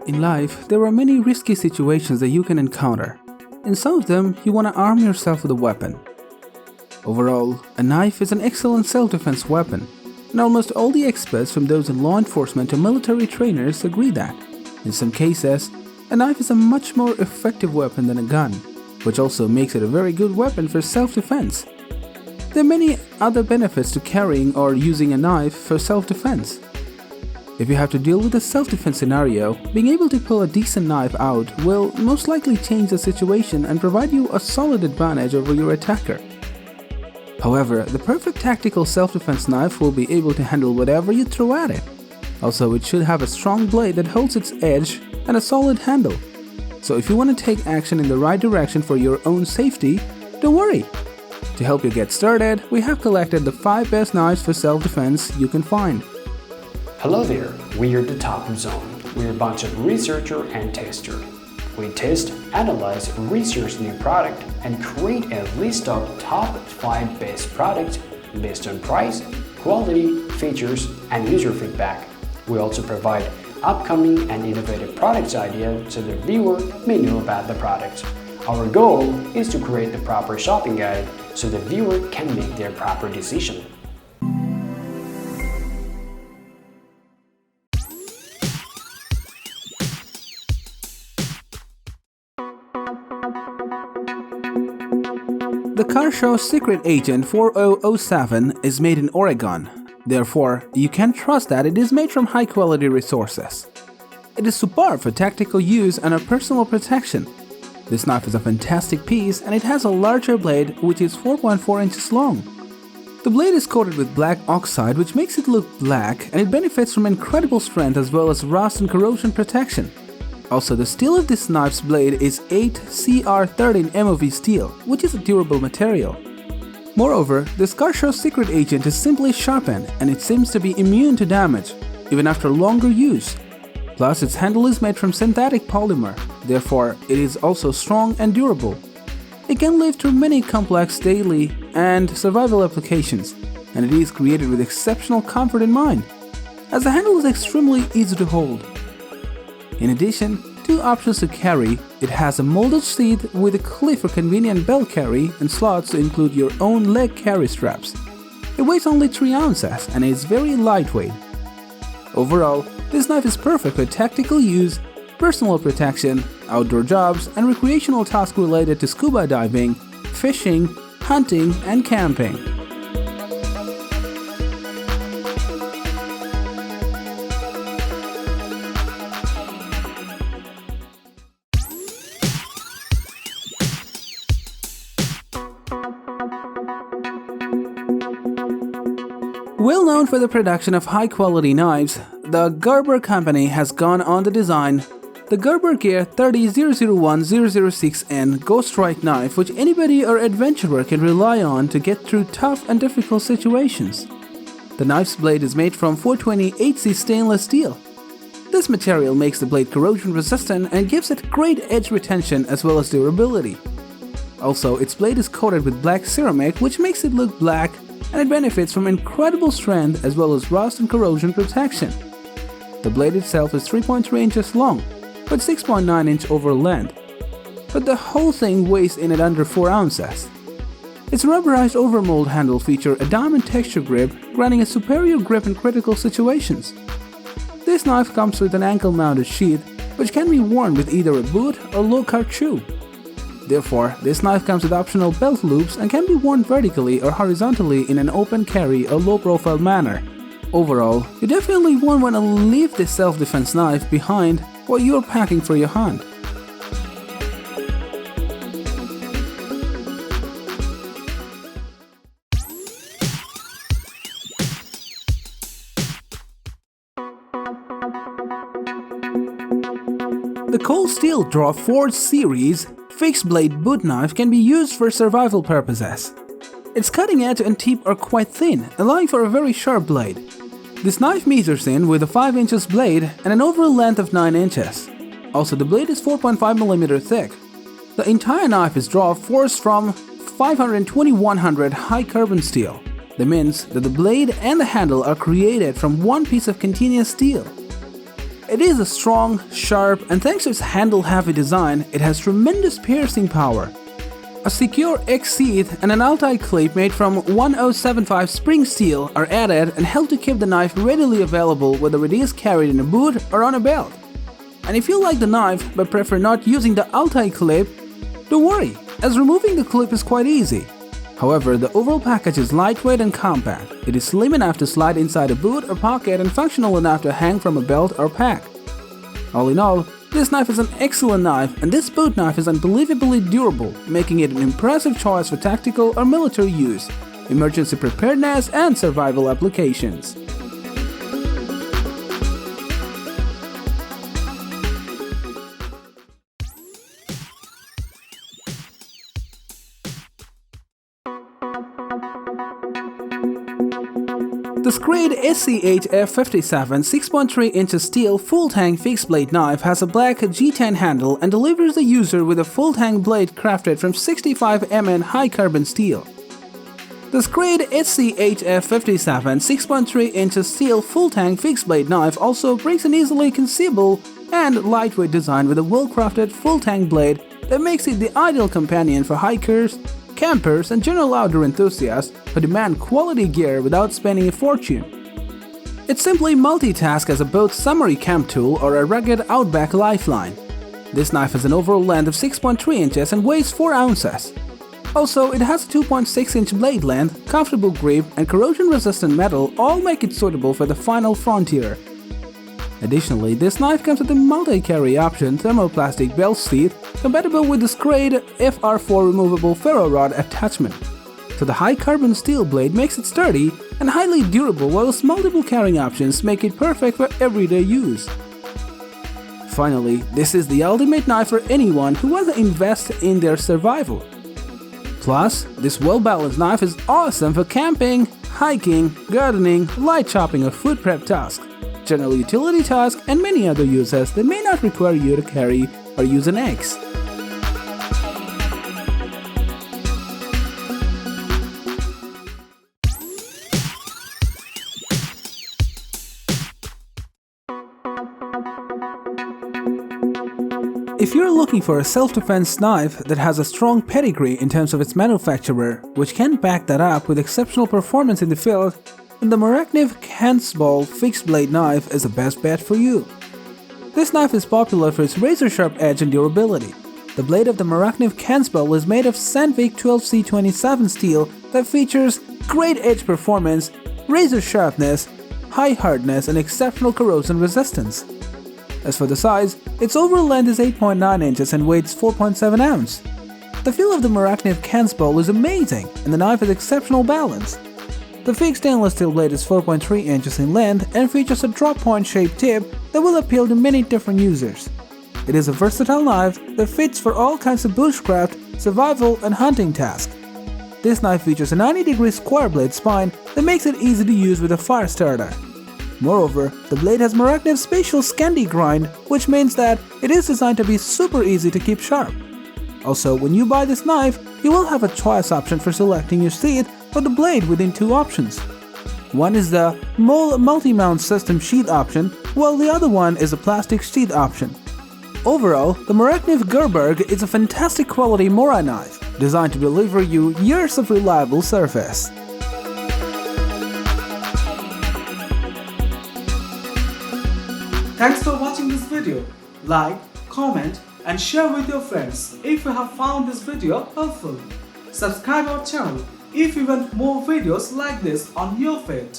In life, there are many risky situations that you can encounter. In some of them, you want to arm yourself with a weapon. Overall, a knife is an excellent self-defense weapon, and almost all the experts from those in law enforcement to military trainers agree that, in some cases, a knife is a much more effective weapon than a gun, which also makes it a very good weapon for self-defense. There are many other benefits to carrying or using a knife for self-defense. If you have to deal with a self-defense scenario, being able to pull a decent knife out will most likely change the situation and provide you a solid advantage over your attacker. However, the perfect tactical self-defense knife will be able to handle whatever you throw at it. Also, it should have a strong blade that holds its edge and a solid handle. So if you want to take action in the right direction for your own safety, don't worry. To help you get started, we have collected the 5 best knives for self-defense you can find. Hello there, we are the Top Zone. We're a bunch of researcher and tester. We test, analyze, research new product, and create a list of top 5 best products based on price, quality, features, and user feedback. We also provide upcoming and innovative products ideas so the viewer may know about the product. Our goal is to create the proper shopping guide so the viewer can make their proper decision. The Kershaw Secret Agent 4007 is made in Oregon. Therefore, you can trust that it is made from high-quality resources. It is superb for tactical use and a personal protection. This knife is a fantastic piece and it has a larger blade which is 4.4 inches long. The blade is coated with black oxide which makes it look black, and it benefits from incredible strength as well as rust and corrosion protection. Also, the steel of this knife's blade is 8CR13 MOV steel, which is a durable material. Moreover, this Kershaw Secret Agent is simply sharpened and it seems to be immune to damage, even after longer use. Plus, its handle is made from synthetic polymer, therefore it is also strong and durable. It can live through many complex daily and survival applications, and it is created with exceptional comfort in mind, as the handle is extremely easy to hold. In addition, 2 options to carry, it has a molded sheath with a clip for convenient belt carry and slots to include your own leg carry straps. It weighs only 3 ounces and is very lightweight. Overall, this knife is perfect for tactical use, personal protection, outdoor jobs, and recreational tasks related to scuba diving, fishing, hunting, and camping. Well known for the production of high-quality knives, the GERBER company has gone on to design the GERBER Gear 3001006N Ghoststrike knife, which anybody or adventurer can rely on to get through tough and difficult situations. The knife's blade is made from 420HC stainless steel. This material makes the blade corrosion resistant and gives it great edge retention as well as durability. Also, its blade is coated with black ceramic, which makes it look black, and it benefits from incredible strength as well as rust and corrosion protection. The blade itself is 3.3 inches long, but 6.9 inch over length, but the whole thing weighs in at under 4 ounces. Its rubberized overmold handle features a diamond texture grip, granting a superior grip in critical situations. This knife comes with an ankle-mounted sheath, which can be worn with either a boot or low-cut shoe. Therefore, this knife comes with optional belt loops and can be worn vertically or horizontally in an open carry or low-profile manner. Overall, you definitely won't want to leave this self-defense knife behind while you're packing for your hunt. The Cold Steel Draw Forge series fixed blade boot knife can be used for survival purposes. Its cutting edge and tip are quite thin, allowing for a very sharp blade. This knife measures in with a 5 inches blade and an overall length of 9 inches. Also, the blade is 4.5mm thick. The entire knife is draw forged from 520-100 high carbon steel. The That means that the blade and the handle are created from one piece of continuous steel. It is a strong, sharp, and thanks to its handle-heavy design, it has tremendous piercing power. A secure X-sheath and an altai clip made from 1075 spring steel are added and help to keep the knife readily available whether it is carried in a boot or on a belt. And if you like the knife but prefer not using the altai clip, don't worry, as removing the clip is quite easy. However, the overall package is lightweight and compact. It is slim enough to slide inside a boot or pocket and functional enough to hang from a belt or pack. All in all, this knife is an excellent knife, and this boot knife is unbelievably durable, making it an impressive choice for tactical or military use, emergency preparedness, and survival applications. The Schrade SCH-F57 6.3 inches steel full-tang fixed-blade knife has a black G10 handle and delivers the user with a full-tang blade crafted from 65 Mn high-carbon steel. The Schrade SCH-F57 6.3 inches steel full-tang fixed-blade knife also brings an easily conceivable and lightweight design with a well-crafted full-tang blade that makes it the ideal companion for hikers, campers, and general outdoor enthusiasts who demand quality gear without spending a fortune. It simply multitasks as a both summary camp tool or a rugged outback lifeline. This knife has an overall length of 6.3 inches and weighs 4 ounces. Also, it has a 2.6-inch blade length, comfortable grip, and corrosion-resistant metal all make it suitable for the final frontier. Additionally, this knife comes with a multi-carry option thermoplastic belt sheath compatible with the Schrade FR4 removable ferro rod attachment. So the high-carbon steel blade makes it sturdy and highly durable, whilst multiple carrying options make it perfect for everyday use. Finally, this is the ultimate knife for anyone who wants to invest in their survival. Plus, this well-balanced knife is awesome for camping, hiking, gardening, light chopping or food prep tasks, general utility tasks, and many other uses that may not require you to carry or use an axe. If you're looking for a self-defense knife that has a strong pedigree in terms of its manufacturer, which can back that up with exceptional performance in the field, then the MORAKNIV Kansbol fixed blade knife is the best bet for you. This knife is popular for its razor-sharp edge and durability. The blade of the MORAKNIV Kansbol is made of Sandvik 12C27 steel that features great edge performance, razor sharpness, high hardness, and exceptional corrosion resistance. As for the size, its overall length is 8.9 inches and weighs 4.7 ounces. The feel of the MORAKNIV Kansbol is amazing, and the knife has exceptional balance. The fixed stainless steel blade is 4.3 inches in length and features a drop-point shaped tip that will appeal to many different users. It is a versatile knife that fits for all kinds of bushcraft, survival, and hunting tasks. This knife features a 90-degree square blade spine that makes it easy to use with a fire starter. Moreover, the blade has MORAKNIV's special Scandi grind, which means that it is designed to be super easy to keep sharp. Also, when you buy this knife, you will have a choice option for selecting your sheath or the blade within two options. One is the multi-mount system sheath option, while the other one is a plastic sheath option. Overall, the MORAKNIV GERBER is a fantastic quality Mora knife, designed to deliver you years of reliable service. Thanks for watching this video. Like, comment, and share with your friends if you have found this video helpful. Subscribe our channel if you want more videos like this on your feed.